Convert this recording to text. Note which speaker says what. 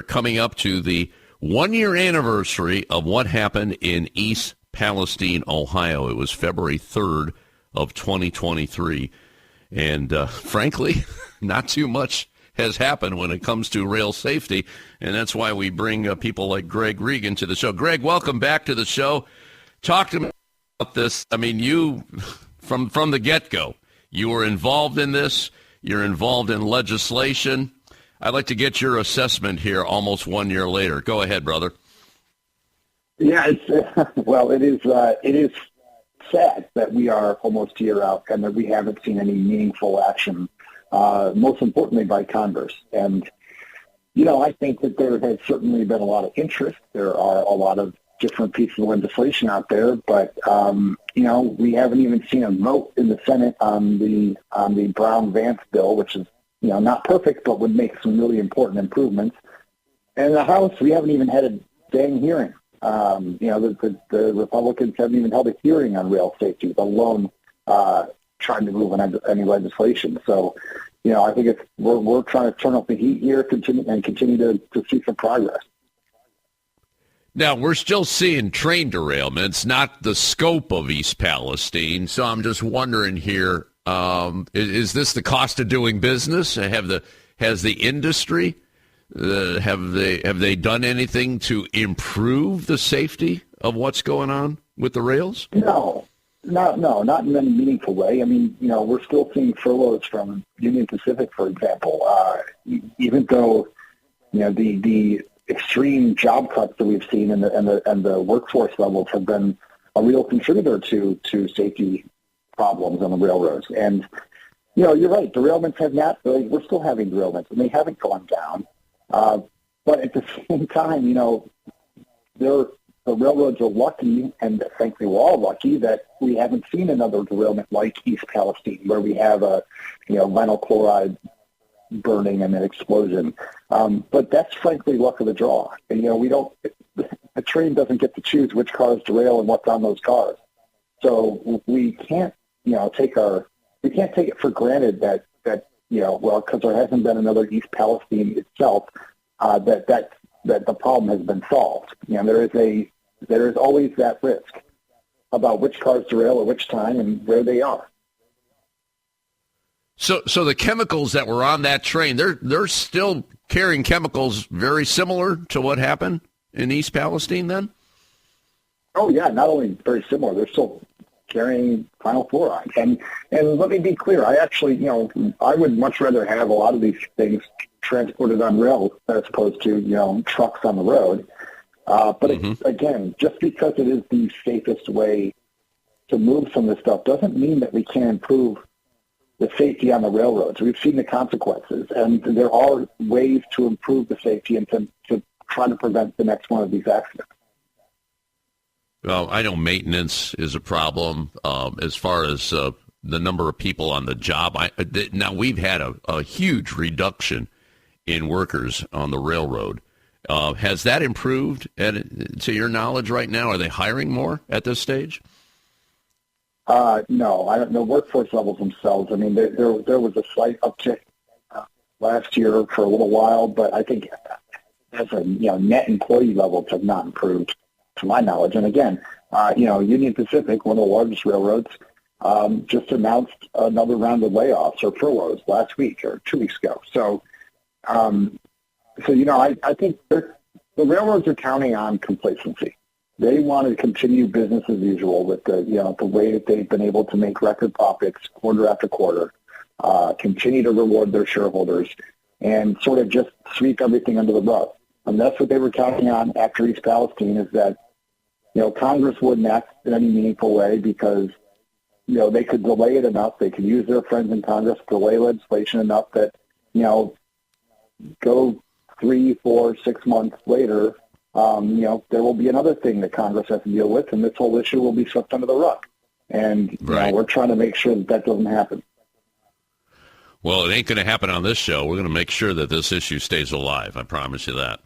Speaker 1: coming up to the one-year anniversary of what happened in East Palestine, Ohio. It was February 3rd of 2023. And frankly, not too much has happened when it comes to rail safety. And that's why we bring people like Greg Regan to the show. Greg, welcome back to the show. Talk to me about this. I mean, you, from the get-go, you were involved in this. You're involved in legislation. I'd like to get your assessment here almost 1 year later. Go ahead, brother.
Speaker 2: Yeah, it is sad that we are almost a year out and that we haven't seen any meaningful action, most importantly by Congress. And, I think that there has certainly been a lot of interest. There are a lot of different pieces of legislation out there, but, we haven't even seen a vote in the Senate on the Brown-Vance bill, which is, not perfect, but would make some really important improvements. And in the House, we haven't even had a dang hearing. The Republicans haven't even held a hearing on rail safety, let alone trying to move on any legislation. So, I think we're trying to turn up the heat here, continue to see some progress.
Speaker 1: Now, we're still seeing train derailments, not the scope of East Palestine. So I'm just wondering here, is this the cost of doing business? Has the industry, have they done anything to improve the safety of what's going on with the rails?
Speaker 2: No, not in any meaningful way. I mean, we're still seeing furloughs from Union Pacific, for example. Even though, the extreme job cuts that we've seen and the workforce levels have been a real contributor to safety problems on the railroads. And, you're right, derailments have not really, we're still having derailments, and they haven't gone down. But at the same time, the railroads are lucky, and frankly we're all lucky, that we haven't seen another derailment like East Palestine, where we have a, vinyl chloride burning and an explosion. But that's frankly luck of the draw. And, a train doesn't get to choose which cars derail and what's on those cars. So we can't, take it for granted that because there hasn't been another East Palestine itself, that the problem has been solved. There is always that risk about which cars derail at which time and where they are.
Speaker 1: So the chemicals that were on that train, they're still carrying chemicals very similar to what happened in East Palestine then?
Speaker 2: Oh yeah, not only very similar, they're still carrying vinyl chloride. And let me be clear, I actually, I would much rather have a lot of these things transported on rail as opposed to, trucks on the road. But again, just because it is the safest way to move some of this stuff doesn't mean that we can't improve the safety on the railroads. We've seen the consequences, and there are ways to improve the safety and to try to prevent the next one of these accidents.
Speaker 1: Well, I know maintenance is a problem as far as the number of people on the job. Now, we've had a huge reduction in workers on the railroad. Has that improved to your knowledge right now? Are they hiring more at this stage?
Speaker 2: No, I don't know workforce levels themselves. I mean, there was a slight uptick last year for a little while, but I think as a net employee levels have not improved to my knowledge. And again, Union Pacific, one of the largest railroads, just announced another round of layoffs or furloughs last week or 2 weeks ago. So, I think the railroads are counting on complacency. They want to continue business as usual with the way that they've been able to make record profits quarter after quarter, continue to reward their shareholders, and sort of just sweep everything under the rug. And that's what they were counting on after East Palestine, is that, Congress wouldn't act in any meaningful way because, they could delay it enough. They could use their friends in Congress to delay legislation enough that, go 3, 4, 6 months later, there will be another thing that Congress has to deal with, and this whole issue will be swept under the rug. And we're trying to make sure that doesn't happen.
Speaker 1: Well, it ain't going to happen on this show. We're going to make sure that this issue stays alive. I promise you that.